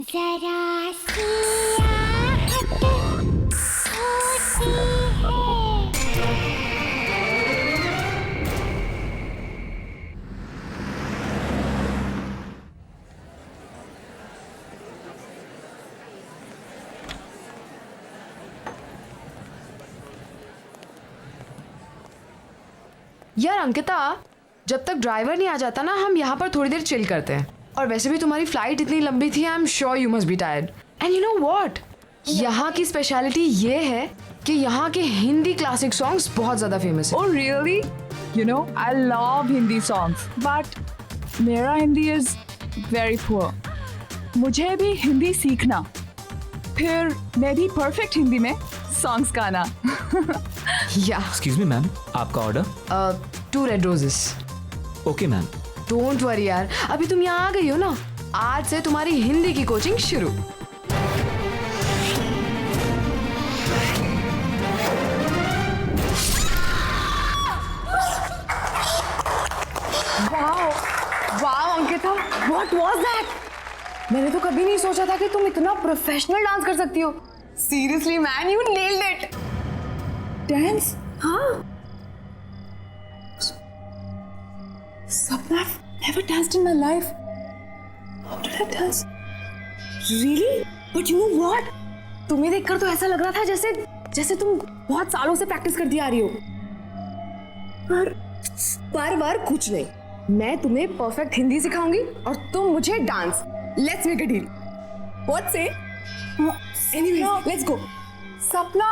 जरा सी आहट होती है। यार अंकिता, जब तक ड्राइवर नहीं आ जाता ना, हम यहाँ पर थोड़ी देर चिल करते हैं। और वैसे भी तुम्हारी फ्लाइट इतनी लंबी थी, I am sure you must be tired. And you know what, यहाँ की स्पेशलिटी ये है कि यहाँ के हिंदी क्लासिक सॉन्ग्स बहुत ज्यादा फेमस है। Oh really? You know, I love Hindi songs, but मेरा हिंदी is very poor. मुझे भी हिंदी सीखना, फिर मैं भी परफेक्ट हिंदी में सॉन्ग्स गाना। या एक्सक्यूज मी मैम, आपका order? 2 red roses. Okay ma'am. Don't worry यार, अभी तुम यहाँ आ गई हो ना, आज से तुम्हारी हिंदी की कोचिंग शुरू। Wow Ankita, what was that? मैंने तो कभी नहीं सोचा था कि तुम इतना प्रोफेशनल डांस कर सकती हो। Seriously man, you nailed it. Dance? हाँ, Sapna, I've never danced in my life. How did I dance? really? But you know what? तुम्हें देखकर तो ऐसा लग रहा था जैसे जैसे तुम बहुत सालों से प्रैक्टिस करती आ रही हो। पर कुछ नहीं, मैं तुम्हें परफेक्ट हिंदी सिखाऊंगी और तुम मुझे dance. Let's make a deal. What say? Anyways, let's go. Sapna,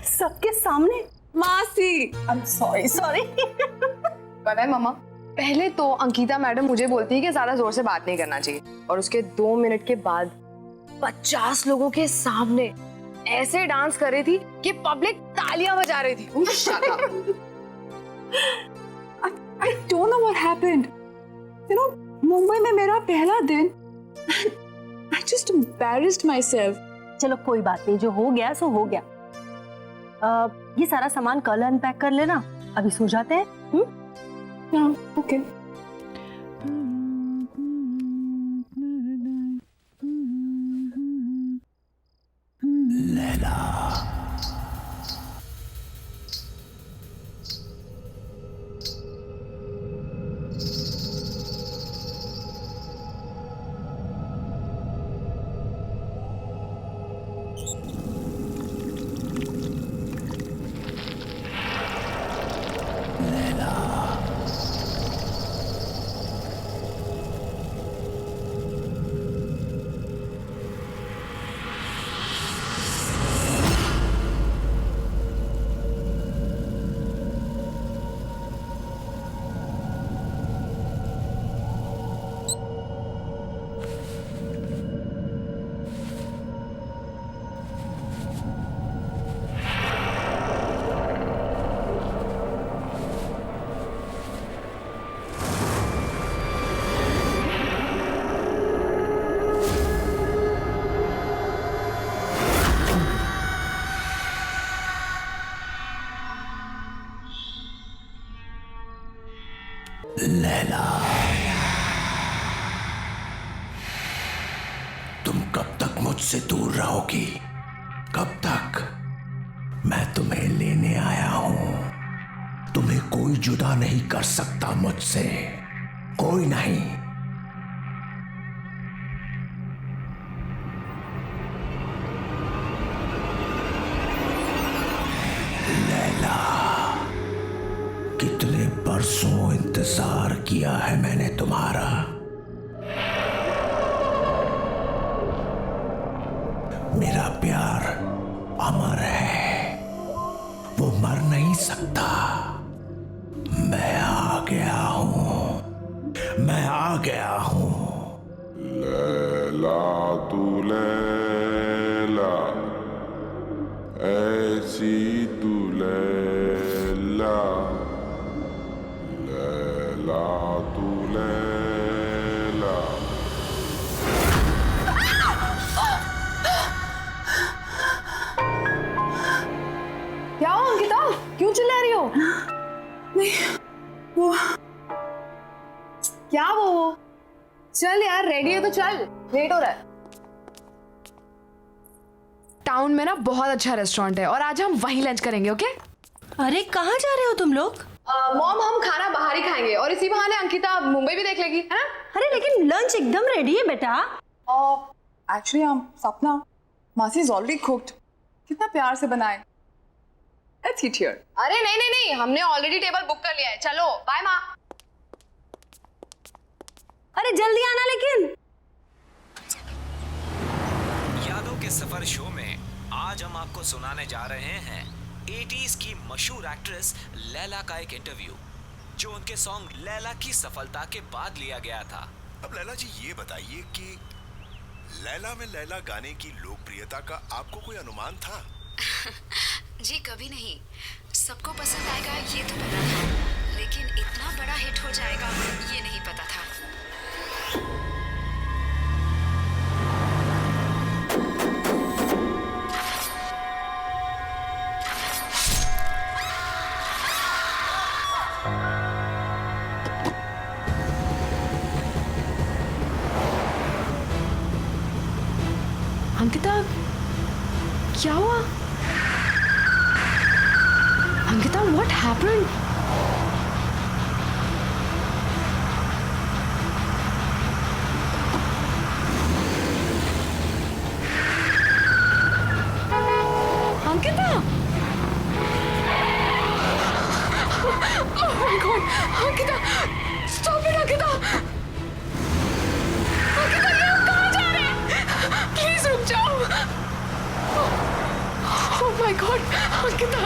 सबके सामने? मासी, I'm sorry. पता है मामा, पहले तो अंकिता मैडम मुझे बोलती है कि ज्यादा जोर से बात नहीं करना चाहिए, और उसके 2 मिनट के बाद 50 लोगों के सामने ऐसे डांस कर रही थी कि पब्लिक तालियां बजा रही थी। Shut up. I don't know what happened. You know, Mumbai में मेरा पहला दिन, I just embarrassed myself. चलो कोई बात नहीं, जो हो गया सो हो गया। ये सारा सामान कल अनपैक कर लेना, अभी सो जाते हैं। Yeah, okay. लैला, तुम कब तक मुझसे दूर रहोगी? कब तक? मैं तुम्हें लेने आया हूं। तुम्हें कोई जुदा नहीं कर सकता मुझसे, कोई नहीं। लैला, कितने बरसों इंतजार किया है मैंने तुम्हारा। मेरा प्यार अमर है, वो मर नहीं सकता। मैं आ गया हूं, मैं आ गया हूं। लैला तू लैला, ऐसी तू लैला, लैला तू लैला। क्या हो अंकिता, क्यों चिल्ला रही हो? नहीं, वो क्या वो? चल यार, रेडी है तो चल, लेट हो रहा है। टाउन में ना बहुत अच्छा रेस्टोरेंट है और आज हम वहीं लंच करेंगे, ओके? अरे कहाँ जा रहे हो तुम लोग? मॉम, हम खाना बाहर ही खाएंगे और इसी बहाने अंकिता मुंबई भी देख लेगी, है ना? अरे लेकिन लंच एकदम रेडी है बेटा। एक्चुअली सपना, मासी इज ऑलरेडी कुक्ड। कितना प्यार से बनाए। Let's eat here. अरे नहीं नहीं नहीं, हमने ऑलरेडी टेबल बुक कर लिया है। चलो बाय माँ। अरे जल्दी आना लेकिन। यादों के सफर शो में आज हम आपको सुनाने जा रहे हैं 80s की मशहूर एक्ट्रेस लैला का एक इंटरव्यू, जो उनके सॉन्ग लैला की सफलता के बाद लिया गया था। अब लैला जी ये बताइए कि लैला में लैला गाने की लोकप्रियता का आपको कोई अनुमान था? जी कभी नहीं। सबको पसंद आएगा ये तो पता था, लेकिन इतना बड़ा हिट हो जाएगा ये नहीं पता था। अंकिता, क्या हुआ? Ankita, what happened? Ankita! Oh my God! Ankita! Stop it, Ankita! Ankita, ये हम कहाँ जा रहे हैं? Please रुक जाओ! Oh my God! Ankita!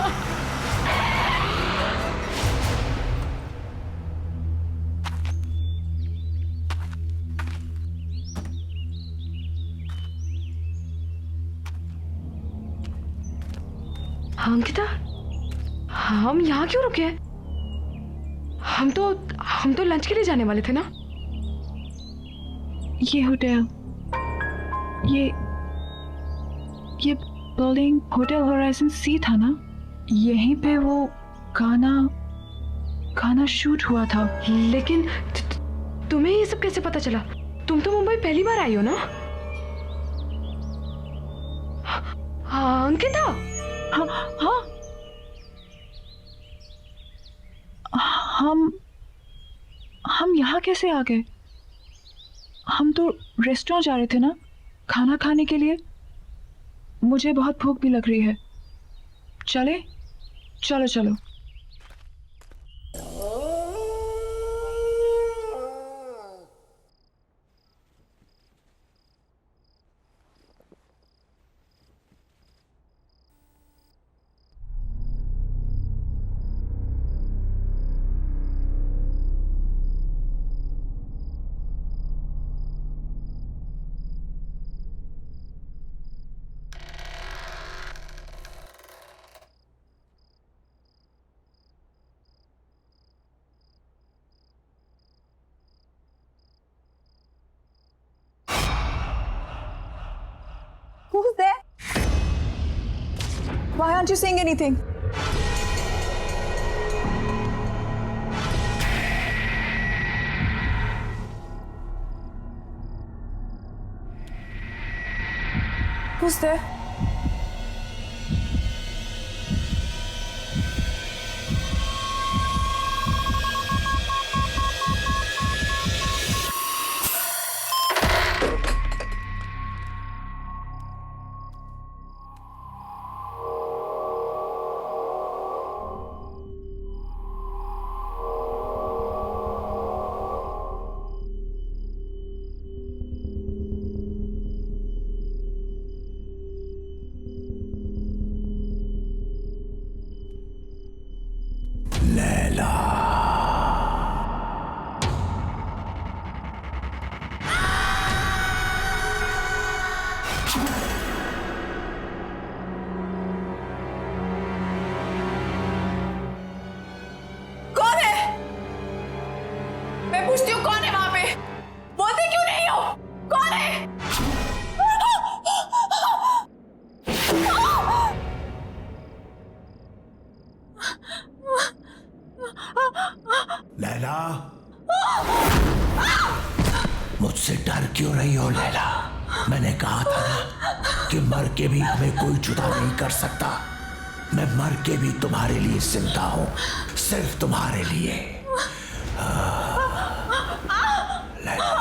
Ankita, हम यहाँ क्यों रुके? हम तो लंच के लिए जाने वाले थे ना? ये होटल, ये बिल्डिंग होटल होराइजन सी था ना? यहीं पे वो गाना शूट हुआ था। लेकिन तुम्हें ये सब कैसे पता चला? तुम तो मुंबई पहली बार आई हो ना? हाँ, अंकिता। हाँ, हम यहाँ कैसे आ गए? हम तो रेस्टोरेंट जा रहे थे ना, खाना खाने के लिए। मुझे बहुत भूख भी लग रही है। चले? चलो चलो। Who's there? Why aren't you saying anything? Who's there? कौन है? मैं पूछती हूँ कौन है वहां पे? बोलते क्यों नहीं हो? कौन है? लैला, मुझसे डर क्यों रही हो लैला? मैंने कहा था ना कि मर के भी हमें कोई जुदा नहीं कर सकता। मैं मर के भी तुम्हारे लिए जिंदा हूं, सिर्फ तुम्हारे लिए। लैला,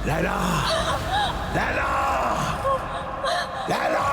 लैला, लैला, लैला।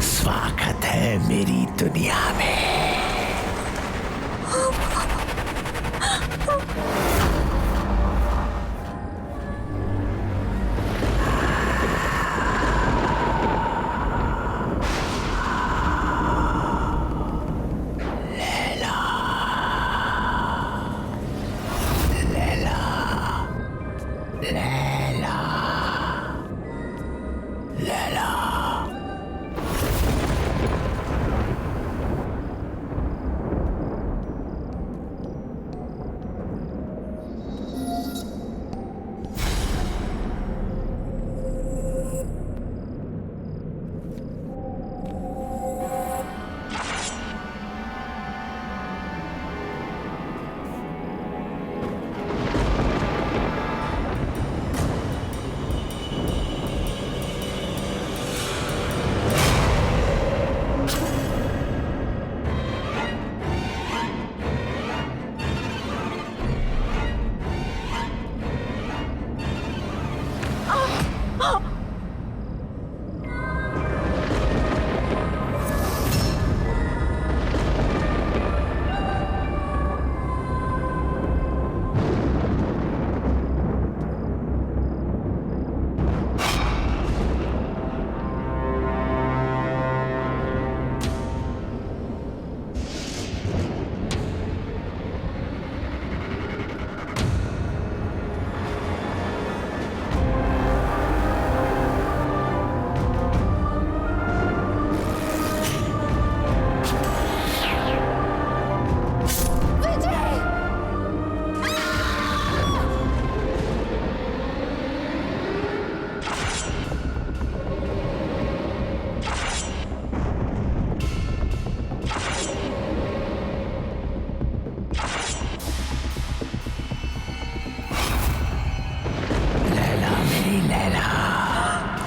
स्वागत है मेरी दुनिया में।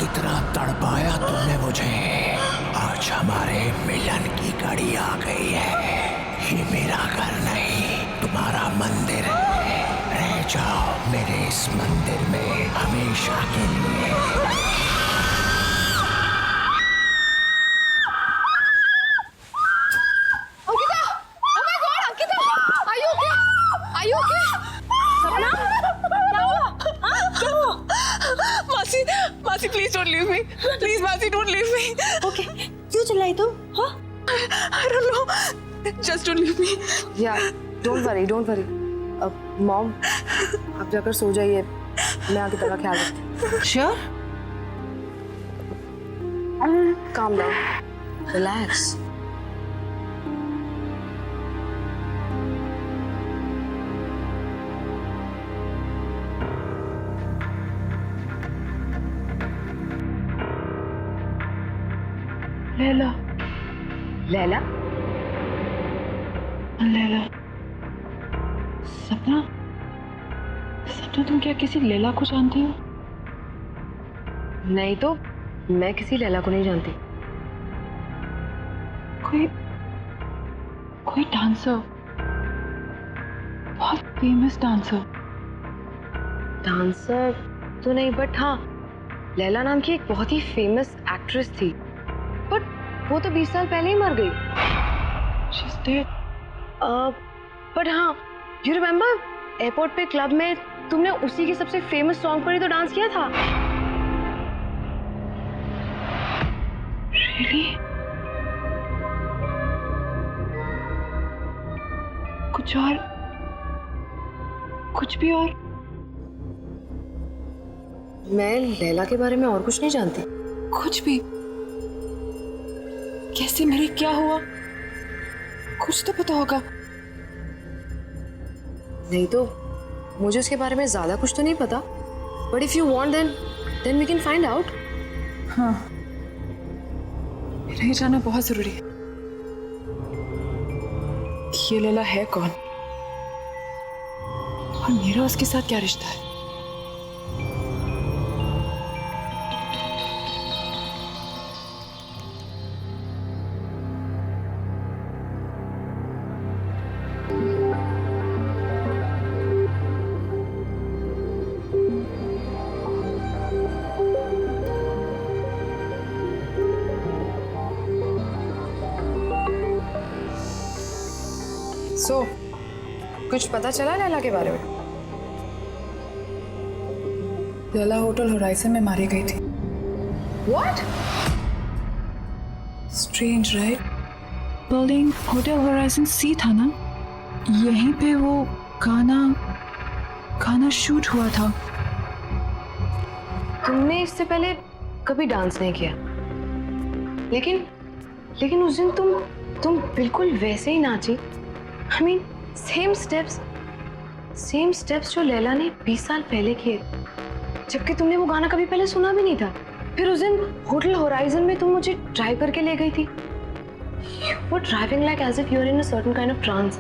कितना तड़पाया तुमने मुझे। आज हमारे मिलन की घड़ी आ गई है। ये मेरा घर नहीं, तुम्हारा मंदिर है। रह जाओ मेरे इस मंदिर में हमेशा के लिए। मासी please don't leave me, please मासी डोंट लीव मी। ओके, क्यों चिल्लाई तुम? हाँ? I don't know, just don't leave me. Yeah, don't worry. अब मॉम, आप जाकर सो जाइए, मैं आगे तेरा ख्याल रखती हूँ। Sure? Calm down, relax. Laila, Laila? Laila, सपना तुम क्या किसी लैला को जानती हो? नहीं तो मैं किसी लैला को नहीं जानती। कोई डांसर, बहुत फेमस डांसर। डांसर तो नहीं, बट हाँ, लैला नाम की एक बहुत ही फेमस एक्ट्रेस थी। बट वो तो 20 साल पहले ही मर गई। She's dead. बट हाँ, you remember एयरपोर्ट पे क्लब में तुमने उसी की सबसे फेमस सॉन्ग पर ही तो डांस किया था। Really? कुछ और, कुछ भी और? मैं लैला के बारे में और कुछ नहीं जानती। कुछ भी? कैसे मरी, क्या हुआ? कुछ तो पता होगा। नहीं तो मुझे उसके बारे में ज्यादा कुछ तो नहीं पता। But if you want then we can find out. हाँ, मेरा ये जानना बहुत जरूरी है। ये लैला है कौन और मेरा उसके साथ क्या रिश्ता है? कुछ पता चला लैला के बारे में? लैला होटल होराइजन में मारी गई थी। What? Strange, right? Building hotel Horizon सी था ना, यहीं पे वो गाना शूट हुआ था। तुमने इससे पहले कभी डांस नहीं किया, लेकिन उस दिन तुम बिल्कुल वैसे ही नाची। I mean, सेम स्टेप्स जो लैला ने 20 साल पहले किए, जबकि तुमने वो गाना कभी पहले सुना भी नहीं था। फिर उस दिन होटल होराइजन में तुम मुझे ड्राइव करके ले गई थी। You were driving like as if you were in a certain kind of trance.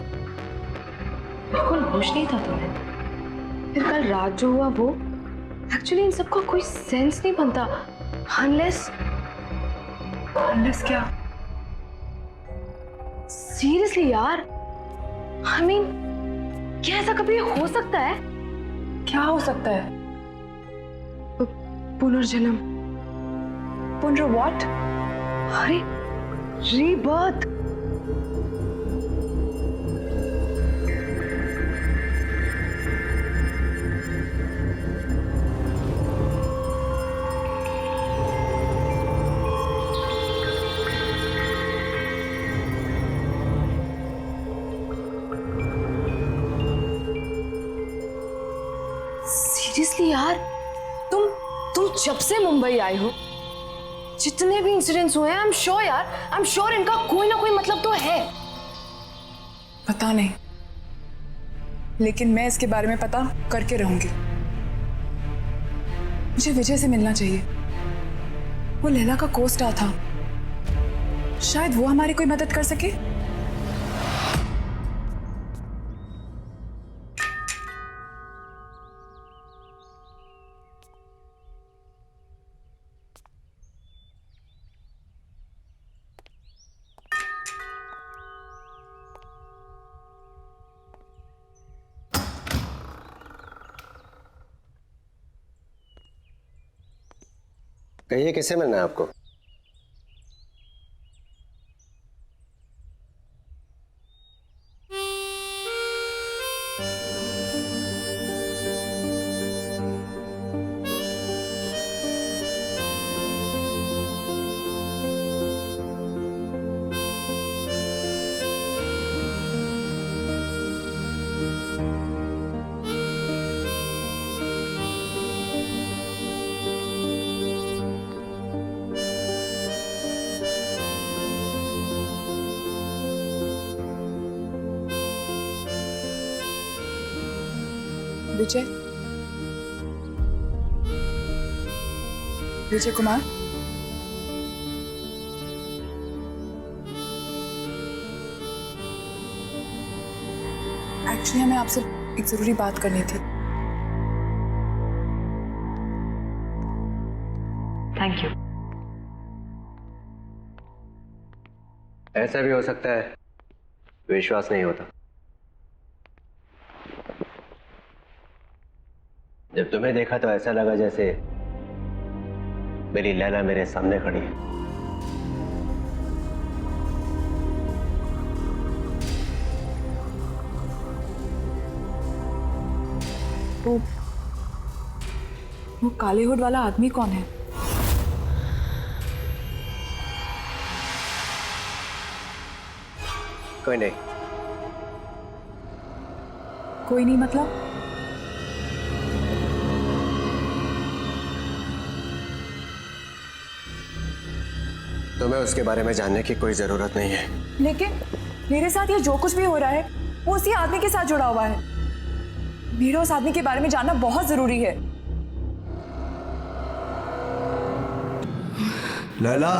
बिल्कुल होश नहीं था तुम्हें। फिर कल रात जो हुआ वो, एक्चुअली इन सबका कोई सेंस नहीं बनता unless क्या? सीरियसली यार, I mean, क्या ऐसा कभी हो सकता है? क्या हो सकता है? पुनर्जन्म। पुनर व्हाट? अरे रीबर्थ। सीरियसली यार, तुम जब से मुंबई आई हो, जितने भी इंसिडेंट्स हुए हैं, आई एम श्योर इनका कोई ना कोई मतलब तो है। पता नहीं, लेकिन मैं इसके बारे में पता करके रहूंगी। मुझे विजय से मिलना चाहिए। वो लैला का को-स्टार था, शायद वो हमारी कोई मदद कर सके। कहिए, किससे मिलना है आपको? विजय कुमार, एक्चुअली हमें आपसे एक जरूरी बात करनी थी। Thank you. ऐसा भी हो सकता है, विश्वास नहीं होता। जब तुम्हें देखा तो ऐसा लगा जैसे मेरी लैला मेरे सामने खड़ी है। वो काले हुड वाला आदमी कौन है? कोई नहीं। कोई नहीं मतलब? तुम्हें उसके बारे में जानने की कोई जरूरत नहीं है। लेकिन मेरे साथ ये जो कुछ भी हो रहा है वो उसी आदमी के साथ जुड़ा हुआ है। मेरे उस आदमी के बारे में जानना बहुत जरूरी है। लैला,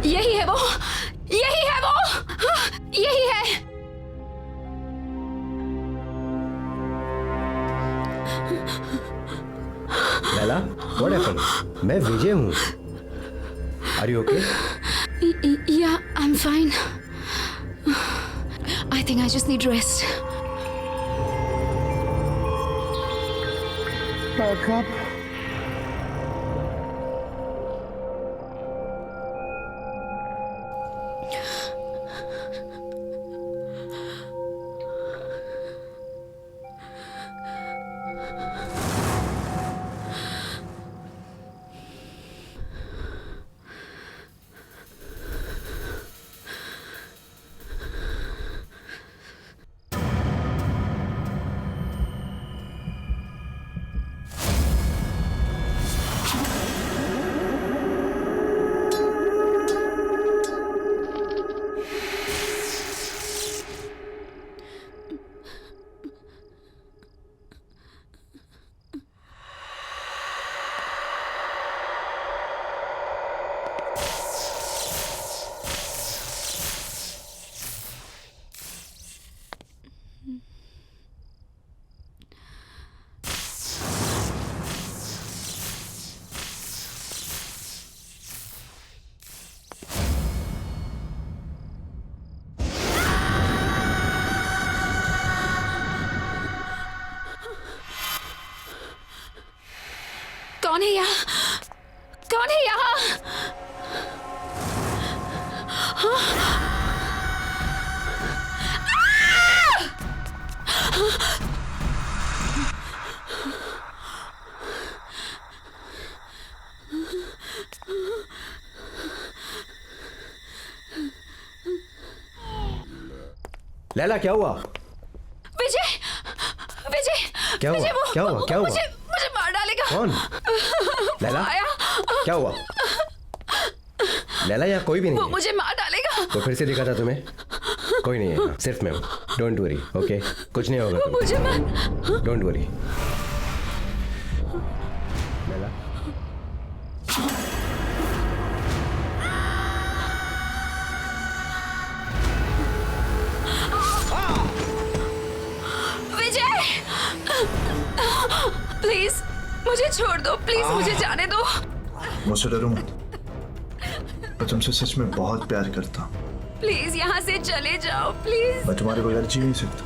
यही है वो, यही है वो, यही है। Laila, what happened? मैं विजय हूँ। Are you okay? Yeah, I'm fine. I think I just need rest. back up. कौन है यहाँ? कौन है यहाँ? लैला, क्या हुआ? विजय, विजय, क्या हुआ? विजय, क्या हुआ? क्या हुआ? मुझे मार डालेगा। कौन? लैला, आया। क्या हुआ? लैला, यहाँ कोई भी नहीं वो है। मुझे मार डालेगा। वो फिर से दिखा था तुम्हें? कोई नहीं है, सिर्फ मैं हूँ। Don't worry, okay? कुछ नहीं होगा तुम्हें। मुझे मार। Don't worry. Laila, Vijay, please मुझे छोड़ दो, प्लीज मुझे जाने दो। मुझसे डरो मत, मैं तुमसे सच में बहुत प्यार करता हूँ। प्लीज यहाँ से चले जाओ, प्लीज। मैं तुम्हारे बगैर जी नहीं सकता।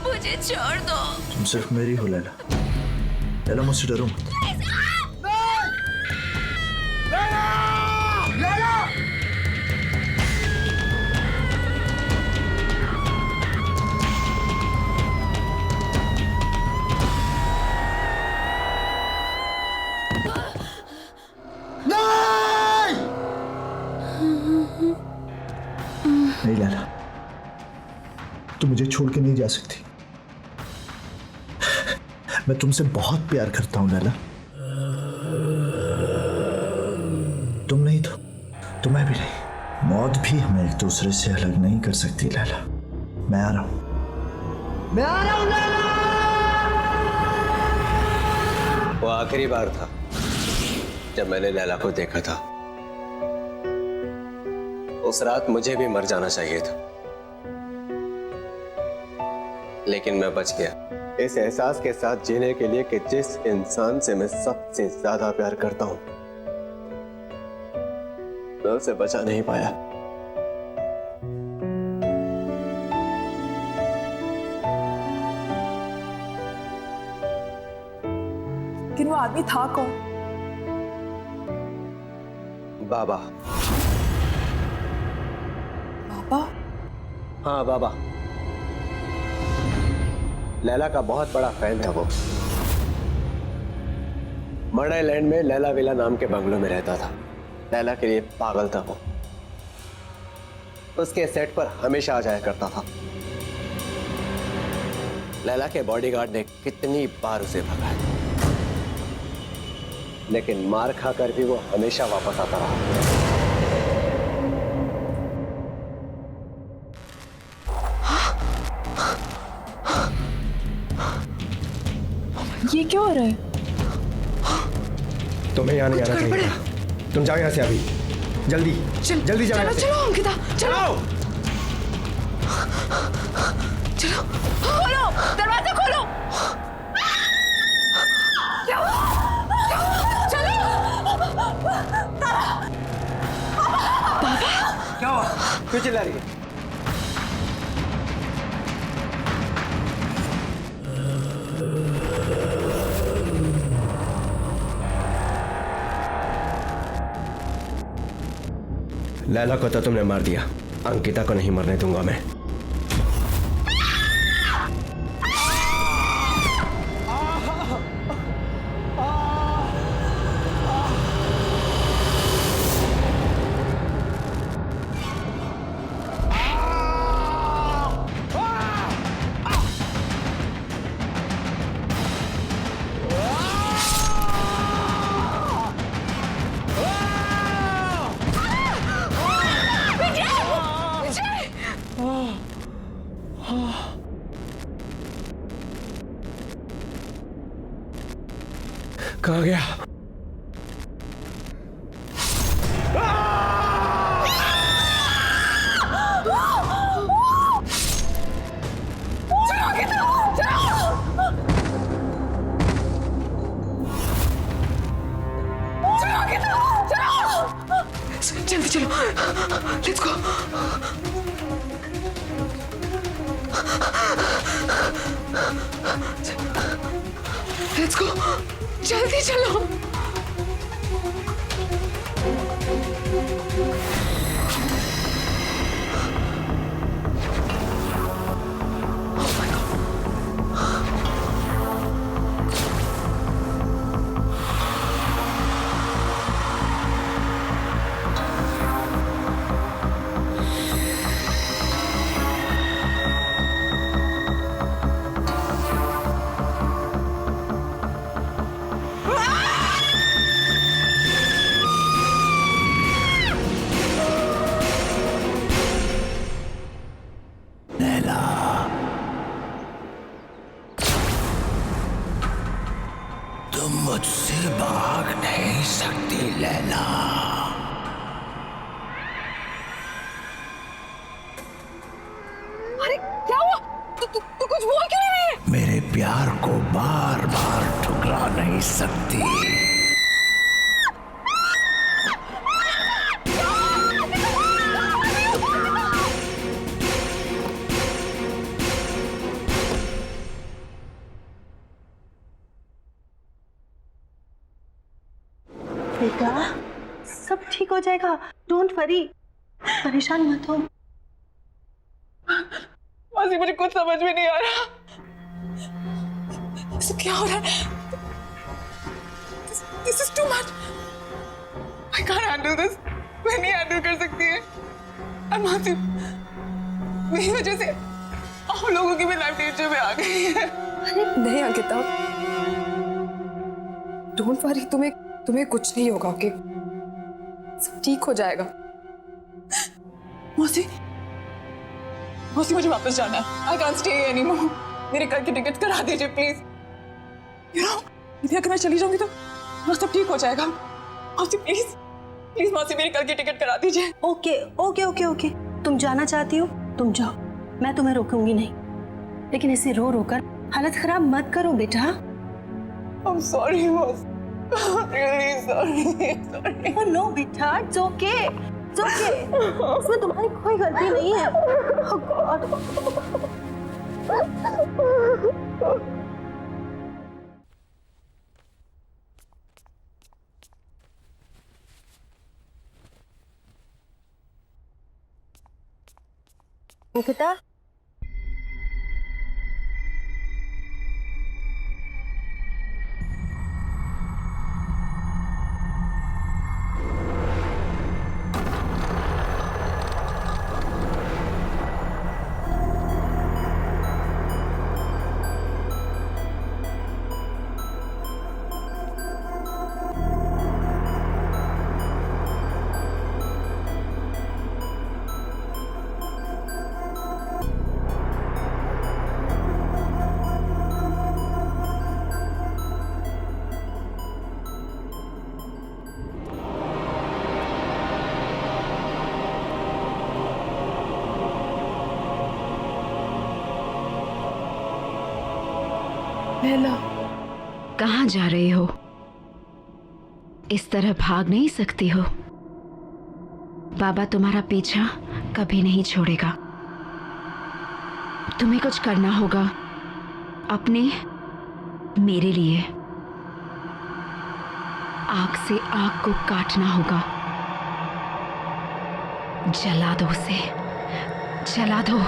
मुझे छोड़ दो। तुम सिर्फ मेरी हो लैला। लैला, मुझसे डरो मत। नहीं लैला, तुम मुझे छोड़ के नहीं जा सकती। मैं तुमसे बहुत प्यार करता हूं लैला। तुम नहीं तो मैं भी नहीं। मौत भी हमें एक दूसरे से अलग नहीं कर सकती लैला। मैं आ रहा हूं, मैं आ रहा हूं लैला। वो आखिरी बार था जब मैंने लैला को देखा था। उस रात मुझे भी मर जाना चाहिए था, लेकिन मैं बच गया इस एहसास के साथ जीने के लिए कि जिस इंसान से मैं सबसे ज्यादा प्यार करता हूं, मैं उसे बचा नहीं पाया। लेकिन वो आदमी था कौन? बाबा। बाबा? हाँ बाबा, लैला का बहुत बड़ा फैन है वो। मर्डर लैंड में लैला विला नाम के बंगलों में रहता था। लैला के लिए पागल था वो। उसके सेट पर हमेशा आ जाया करता था। लैला के बॉडीगार्ड ने कितनी बार उसे भगाया, लेकिन मार खाकर भी वो हमेशा वापस आता रहा। ये क्या हो रहा है? तुम्हें यहाँ नहीं आना चाहिए था। तुम जाओ यहाँ से अभी, जल्दी जल्दी जाओ। चलो चलो अंकिता, चलो चलो। खोलो, दरवाजा खोलो। क्या हुआ? चलो। क्या हुआ? क्यों चिल्ला रही है? लैला को तो तुमने मार दिया, अंकिता को नहीं मरने दूंगा मैं। कहाँ गया? जल्दी चलो, लेट्स गो। लेट्स गो, जल्दी चलो। तुम मुझसे भाग नहीं सकती लैला। अरे क्या हुआ? तू कुछ बोल क्यों नहीं रही है? मेरे प्यार को बार बार ठुकरा नहीं सकती। बेटा, सब ठीक हो जाएगा। डोंट वरी, परेशान मत हो। मासी, मुझे कुछ समझ में नहीं आ रहा। सब क्या हो रहा है? This is too much. I can't handle this. मैं नहीं हैंडल कर सकती है। और मासी, मेरी वजह से आप लोगों की भी लाइफ डेंजर में आ गई है। नहीं अंकिता, डोंट वरी, तुम्हें कुछ नहीं होगा। ओके, सब ठीक हो जाएगा। मौसी, मुझे वापस जाना है। I can't stay anymore. मेरे घर की टिकट करा दीजिए प्लीज। यदि अगर मैं चली जाऊंगी तो सब ठीक हो जाएगा। मौसी प्लीज मौसी, मेरी कल की टिकट करा दीजिए। ओके ओके ओके ओके, तुम जाना चाहती हो, तुम जाओ, मैं तुम्हें रोकूंगी नहीं, लेकिन ऐसे रो रो कर हालत खराब मत करो बेटा। I'm sorry मौसी, really sorry। Oh no बेटा, it's okay, it's okay। इसमें तुम्हारी कोई गलती नहीं है। Oh God। मुखिता, लैला, कहाँ जा रही हो? इस तरह भाग नहीं सकती हो। बाबा तुम्हारा पीछा कभी नहीं छोड़ेगा। तुम्हें कुछ करना होगा अपने, मेरे लिए। आग से आग को काटना होगा। जला दो उसे, जला दो।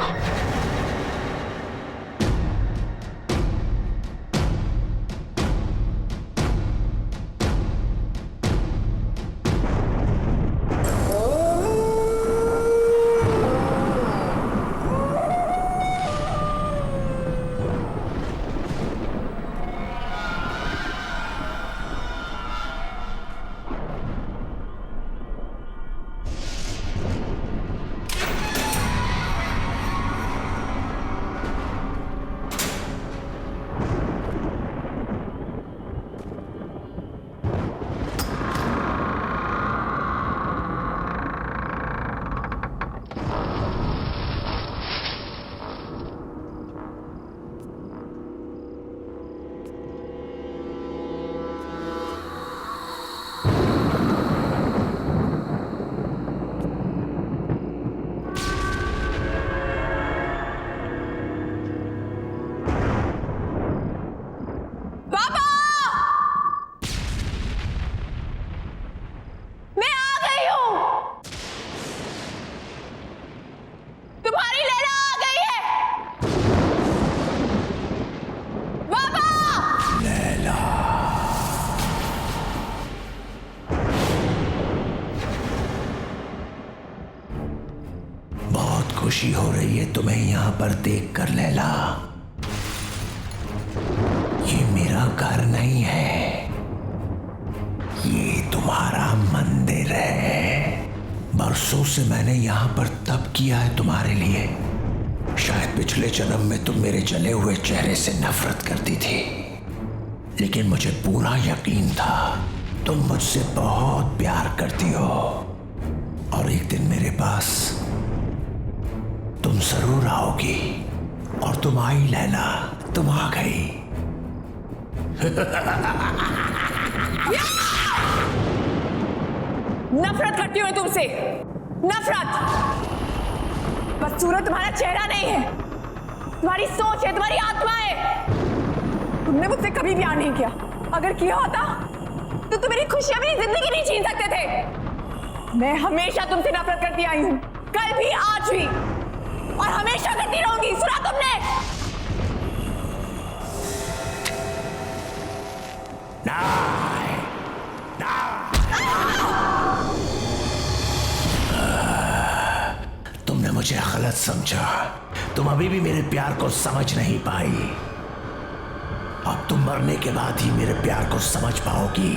खुशी हो रही है तुम्हें यहाँ पर देखकर लैला। ये मेरा घर नहीं है, ये तुम्हारा मंदिर है। बरसों से मैंने यहाँ पर तप किया है तुम्हारे लिए। शायद पिछले जन्म में तुम मेरे जले हुए चेहरे से नफरत करती थी, लेकिन मुझे पूरा यकीन था तुम मुझसे बहुत प्यार करती हो और एक दिन मेरे पास तुम जरूर आओगी। और तुम आई लैला, तुम आ गई। नफरत करती हूँ तुमसे, नफरत। बदसूरत तुम्हारा चेहरा नहीं है, तुम्हारी सोच है, तुम्हारी आत्मा है। तुमने मुझसे कभी प्यार नहीं किया। अगर किया होता तो तुम मेरी खुशियां, मेरी जिंदगी नहीं छीन सकते थे। मैं हमेशा तुमसे नफरत करती आई हूं, कल भी, आज भी, और हमेशा करती रहूंगी। सुना तुमने? तुमने मुझे गलत समझा। तुम अभी भी मेरे प्यार को समझ नहीं पाई। अब तुम मरने के बाद ही मेरे प्यार को समझ पाओगी।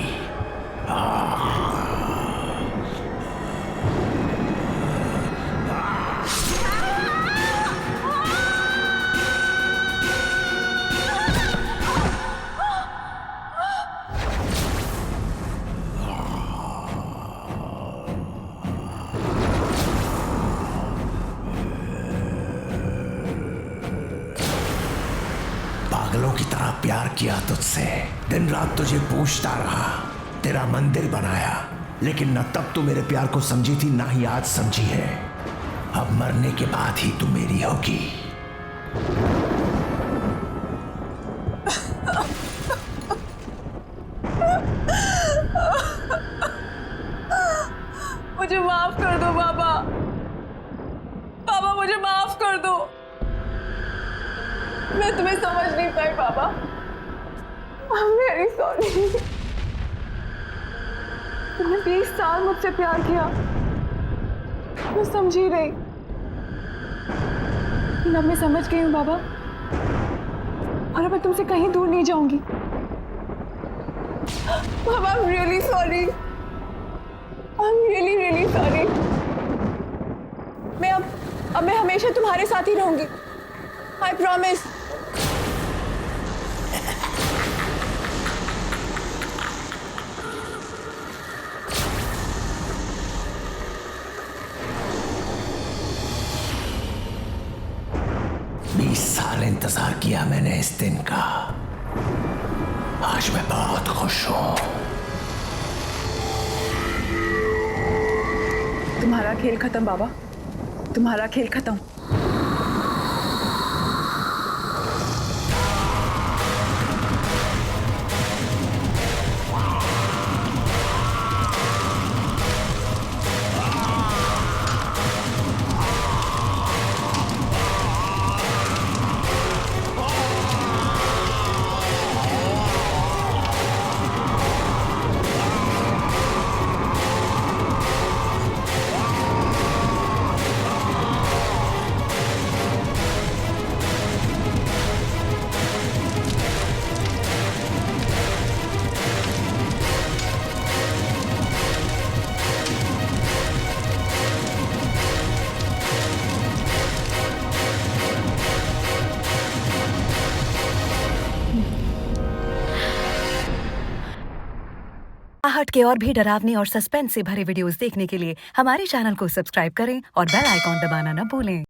पागलों की तरह प्यार किया तुझसे, दिन रात तुझे पूछता रहा, तेरा मंदिर बनाया, लेकिन न तब तू मेरे प्यार को समझी थी, ना ही आज समझी है। अब मरने के बाद ही तू मेरी होगी। मुझे माफ कर दो बाबा। बाबा मुझे माफ कर दो। मैं तुम्हें समझ नहीं पाई बाबा। I'm very sorry। तुमने 20 साल मुझसे प्यार किया, मैं समझी रही, लेकिन अब मैं समझ गई हूँ बाबा, और अब मैं तुमसे कहीं दूर नहीं जाऊंगी। बाबा I'm really sorry। I'm really really sorry। अब मैं हमेशा तुम्हारे साथ ही रहूंगी। I promise। साल इंतजार किया मैंने इस दिन का। आज मैं बहुत खुश हूं। तुम्हारा खेल खत्म बाबा, तुम्हारा खेल खत्म। आहट के और भी डरावनी और सस्पेंस से भरे वीडियोस देखने के लिए हमारे चैनल को सब्सक्राइब करें और बेल आइकॉन दबाना न भूलें।